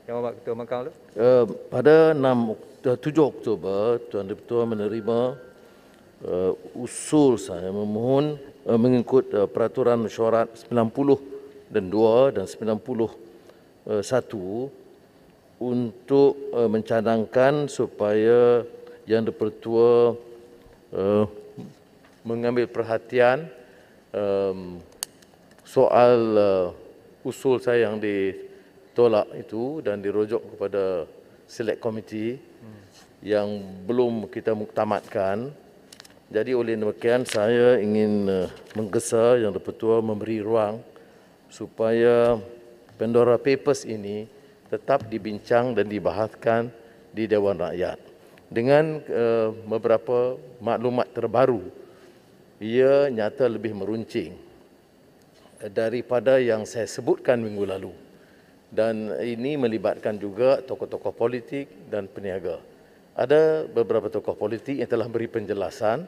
Yang Hormat Ketua Mahkamah dulu. Pada 7 Oktober, Tuan Ketua menerima usul saya memohon mengikut Peraturan Mesyuarat 90 dan 2 dan 91 untuk mencadangkan supaya Yang di-Pertua mengambil perhatian soal usul saya yang ditolak itu dan dirujuk kepada Select Committee yang belum kita muktamadkan. Jadi oleh demikian saya ingin menggesa Yang di-Pertua memberi ruang supaya Pandora Papers ini tetap dibincang dan dibahaskan di Dewan Rakyat. Dengan beberapa maklumat terbaru, ia nyata lebih meruncing daripada yang saya sebutkan minggu lalu. Dan ini melibatkan juga tokoh-tokoh politik dan peniaga. Ada beberapa tokoh politik yang telah beri penjelasan,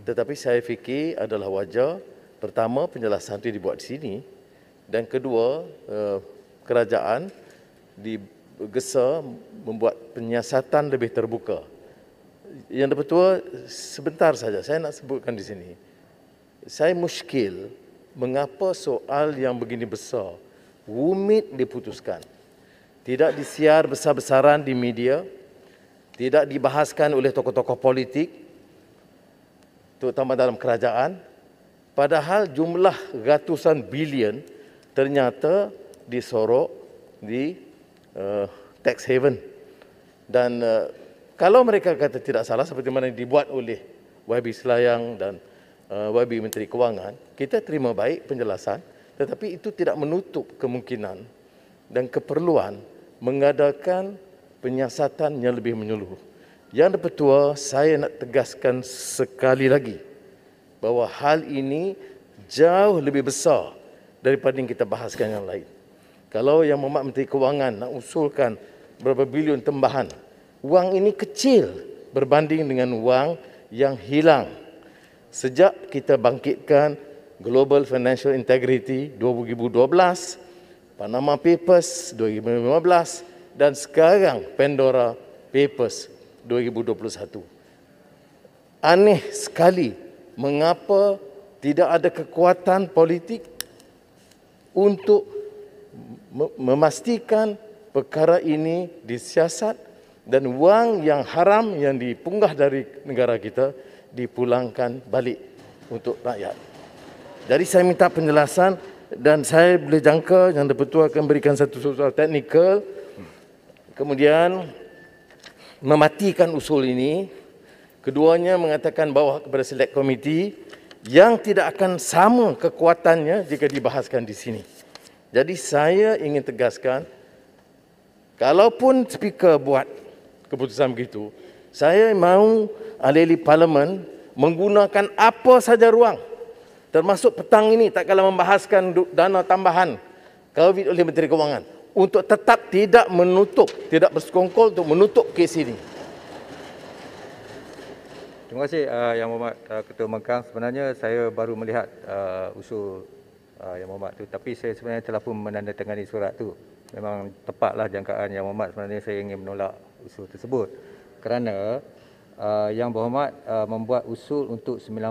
tetapi saya fikir adalah wajar. Pertama, penjelasan itu dibuat di sini. Dan kedua, kerajaan digesa membuat penyiasatan lebih terbuka. Yang di-Pertua, sebentar saja saya nak sebutkan di sini. Saya muskil mengapa soal yang begini besar rumit diputuskan. Tidak disiar besar-besaran di media, tidak dibahaskan oleh tokoh-tokoh politik, terutama dalam kerajaan, padahal jumlah ratusan bilion ternyata disorok di tax haven. Dan kalau mereka kata tidak salah seperti mana yang dibuat oleh YB Selayang dan YB Menteri Kewangan, kita terima baik penjelasan, tetapi itu tidak menutup kemungkinan dan keperluan mengadakan penyiasatan yang lebih menyeluruh. Yang di-Pertua, saya nak tegaskan sekali lagi bahawa hal ini jauh lebih besar daripada yang kita bahaskan yang lain. Kalau Yang Berhormat Menteri Kewangan nak usulkan berapa bilion tambahan, wang ini kecil berbanding dengan wang yang hilang sejak kita bangkitkan Global Financial Integrity 2012, Panama Papers 2015 dan sekarang Pandora Papers 2021. Aneh sekali mengapa tidak ada kekuatan politik untuk memastikan perkara ini disiasat dan wang yang haram yang dipunggah dari negara kita dipulangkan balik untuk rakyat. Jadi saya minta penjelasan dan saya boleh jangka Yang di-Pertua akan berikan satu soal teknikal, kemudian mematikan usul ini. Keduanya mengatakan bahawa kepada Select Committee yang tidak akan sama kekuatannya jika dibahaskan di sini. Jadi saya ingin tegaskan, kalaupun Speaker buat keputusan begitu, saya mahu ahli-ahli Parlimen menggunakan apa saja ruang, termasuk petang ini tak kala membahaskan dana tambahan COVID oleh Menteri Kewangan, untuk tetap tidak menutup, tidak bersekongkol untuk menutup kes ini. Terima kasih Yang Berhormat Ketua Mahkamah. Sebenarnya saya baru melihat usul Yang Berhormat tu, tapi saya sebenarnya telah pun menandatangani surat tu. Memang tepatlah jangkaan Yang Berhormat, sebenarnya saya ingin menolak usul tersebut kerana Yang Berhormat membuat usul untuk 90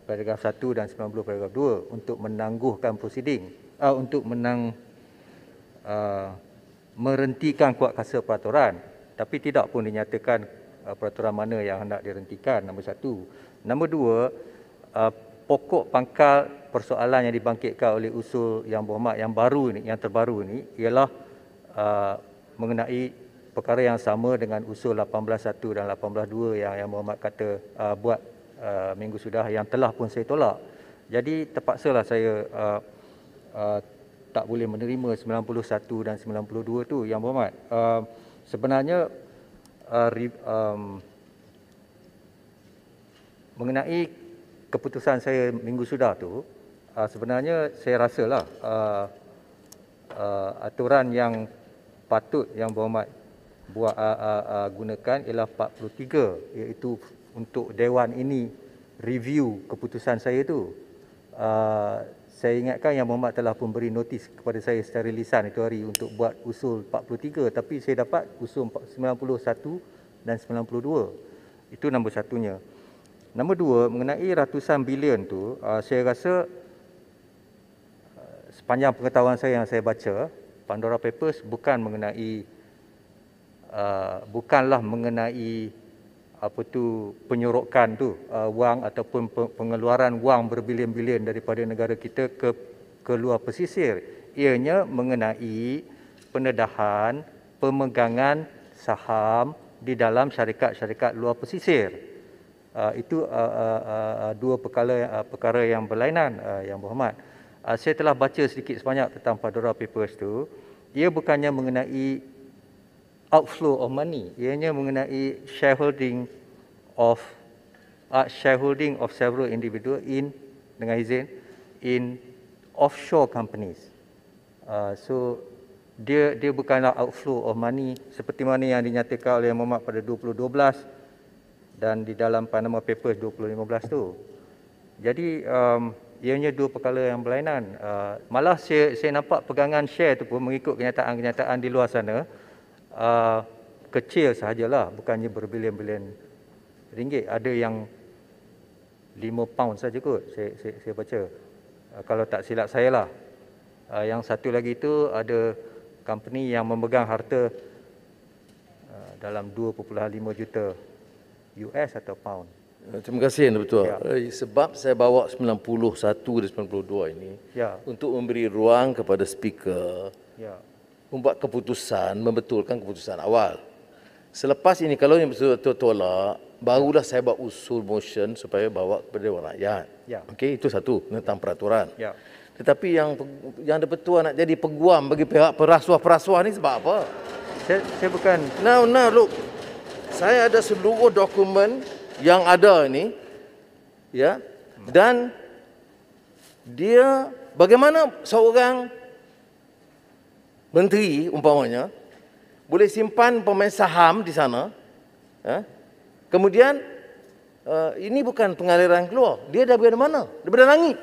paragraf 1 dan 90 paragraf 2 untuk menangguhkan prosiding, untuk merhentikan kuat kuasa peraturan, tapi tidak pun dinyatakan peraturan mana yang hendak dirhentikan, nombor satu. Nombor dua, pokok pangkal persoalan yang dibangkitkan oleh usul Yang Berhormat yang baru ni, yang terbaru ni ialah mengenai perkara yang sama dengan usul 18.1 dan 18.2 yang Yang Berhormat kata buat minggu sudah, yang telah pun saya tolak. Jadi terpaksalah saya tak boleh menerima 91 dan 92 tu, Yang Berhormat. Sebenarnya mengenai keputusan saya minggu sudah tu, sebenarnya saya rasalah aturan yang patut Yang Berhormat gunakan ialah 43, iaitu untuk Dewan ini review keputusan saya tu. saya ingatkan Yang Berhormat telah pun beri notis kepada saya secara lisan itu hari untuk buat usul 43, tapi saya dapat usul 91 dan 92. Itu nombor satunya. Nombor dua, mengenai ratusan bilion tu, saya rasa sepanjang pengetahuan saya yang saya baca, Pandora Papers bukanlah mengenai penyorokan tu, wang ataupun pengeluaran wang berbilion-bilion daripada negara kita ke luar pesisir. Ianya mengenai pendedahan pemegangan saham di dalam syarikat-syarikat luar pesisir. Itu dua perkara yang berlainan, Yang Berhormat. Saya telah baca sedikit sebanyak tentang Pandora Papers tu. Ia bukannya mengenai outflow of money, ianya mengenai shareholding of several individual dengan izin in offshore companies. So dia bukanlah outflow of money seperti mana yang dinyatakan oleh Yang Berhormat pada 2012 dan di dalam Panama Papers 2015 tu. Jadi ianya dua perkara yang berlainan. Malah saya nampak pegangan share tu pun mengikut kenyataan-kenyataan di luar sana kecil sahajalah, bukannya berbilion-bilion ringgit. Ada yang 5 pound saja kot, saya baca. Kalau tak silap saya lah. Yang satu lagi itu ada company yang memegang harta dalam 2.5 juta US atau pound. Terima kasih Yang Betul. Ya. Sebab saya bawa 91 dan 92 ini untuk memberi ruang kepada speaker membuat keputusan, membetulkan keputusan awal. Selepas ini kalau yang betul-betul tolak, barulah saya buat usul motion supaya bawa kepada Dewan Rakyat. Okey, itu satu tentang peraturan. Tetapi yang betul nak jadi peguam bagi pihak perasuah-perasuah ni sebab apa? Saya bukan. Now, look. Saya ada seluruh dokumen yang ada ini, ya, dan dia bagaimana seorang menteri umpamanya boleh simpan pemain saham di sana, kemudian ini bukan pengaliran keluar, dia daripada mana? Daripada langit.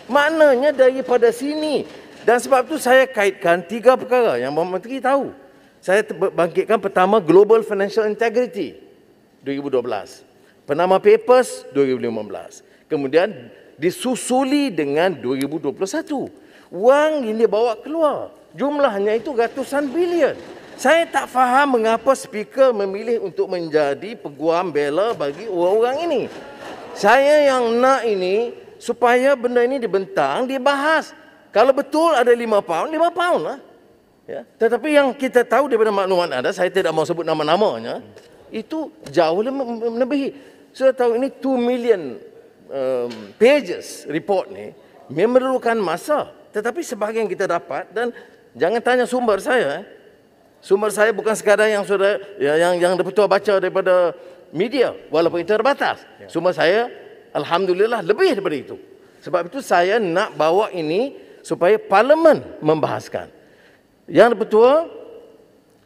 Maknanya daripada sini. Dan sebab itu saya kaitkan 3 perkara yang menteri tahu. Saya bangkitkan pertama Global Financial Integrity 2012, Panama Papers 2015, kemudian disusuli dengan 2021. Wang ini bawa keluar, jumlahnya itu ratusan bilion. Saya tak faham mengapa speaker memilih untuk menjadi peguam bela bagi orang-orang ini. Saya yang nak ini supaya benda ini dibentang, dibahas. Kalau betul ada 5 pound, 5 pound lah. Ya. Tetapi yang kita tahu daripada maklumat Anda, saya tidak mau sebut nama-namanya, itu jauh melebihi. Saya tahu ini 2 million pages report ni memerlukan masa. Tetapi sebahagian kita dapat, dan jangan tanya sumber saya. Sumber saya bukan sekadar yang sudah yang betul baca daripada media, walaupun itu terbatas. Sumber saya alhamdulillah lebih daripada itu. Sebab itu saya nak bawa ini supaya parlimen membahaskan. Yang betul,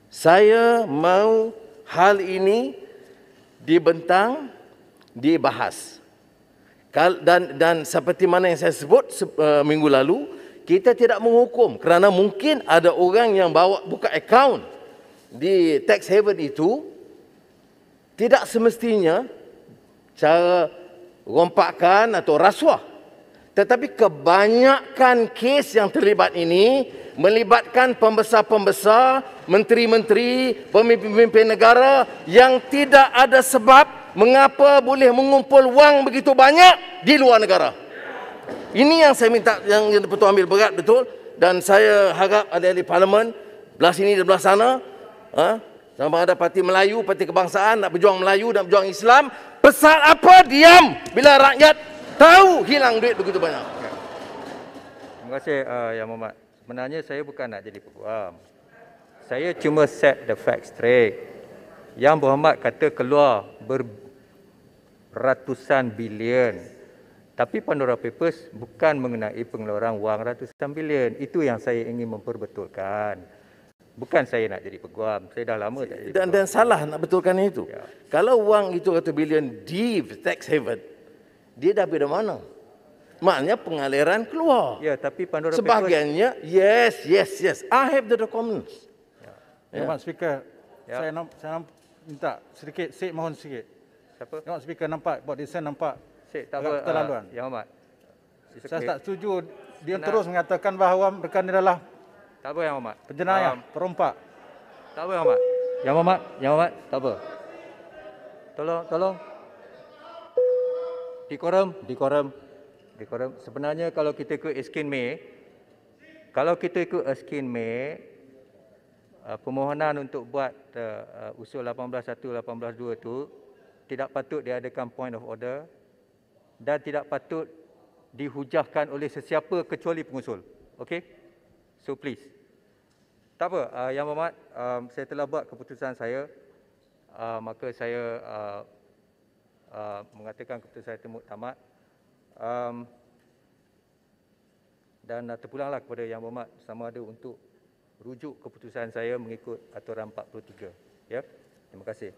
saya mau hal ini dibentang, dibahas. Dan seperti mana yang saya sebut minggu lalu, kita tidak menghukum kerana mungkin ada orang yang buka akaun di tax haven itu tidak semestinya cara rompakan atau rasuah. Tetapi kebanyakan kes yang terlibat ini melibatkan pembesar-pembesar, menteri-menteri, pemimpin-pemimpin negara yang tidak ada sebab mengapa boleh mengumpul wang begitu banyak di luar negara. Ini yang saya minta, yang betul ambil berat betul, dan saya harap ahli-ahli parlimen belah sini dan belah sana, sama ada parti Melayu, parti kebangsaan, nak berjuang Melayu dan berjuang Islam, pasal apa diam bila rakyat tahu hilang duit begitu banyak. Terima kasih Yang Berhormat. Sebenarnya saya bukan nak jadi peguam. Saya cuma set the facts straight. Yang Berhormat kata keluar berratusan bilion. Tapi Pandora Papers bukan mengenai pengeluaran wang ratusan bilion. Itu yang saya ingin memperbetulkan. Bukan saya nak jadi peguam. Saya dah lama tak jadi peguam. Dan salah nak betulkan itu. Kalau wang itu 100 bilion di tax haven, dia dah dari mana? maknanya pengaliran keluar. Ya, tapi Pandora Papers... Sebahagiannya, yes. I have the documents. Yang Mak Speaker, Ya. saya minta sedikit, mohon sikit. Siapa? Yang Mak Speaker nampak, buat desain nampak Sik, tak agak apa, keterlaluan. Yang Amat. Saya tak setuju. Dia terus mengatakan bahawa mereka ini adalah Tak apa, Yang Amat. penjenayah, perompak. Tak apa, Yang Amat. Yang Amat, tak apa. Tolong. Decorum. Sebenarnya kalau kita ikut Eskin May, permohonan untuk buat usul 18.1, 18.2 itu tidak patut diadakan point of order dan tidak patut dihujahkan oleh sesiapa kecuali pengusul. Okey? So please. Tak apa, Yang Berhormat, saya telah buat keputusan saya. Maka saya mengatakan keputusan saya itu tamat. Dan terpulanglah kepada Yang Berhormat sama ada untuk rujuk keputusan saya mengikut aturan 43. Ya. Terima kasih.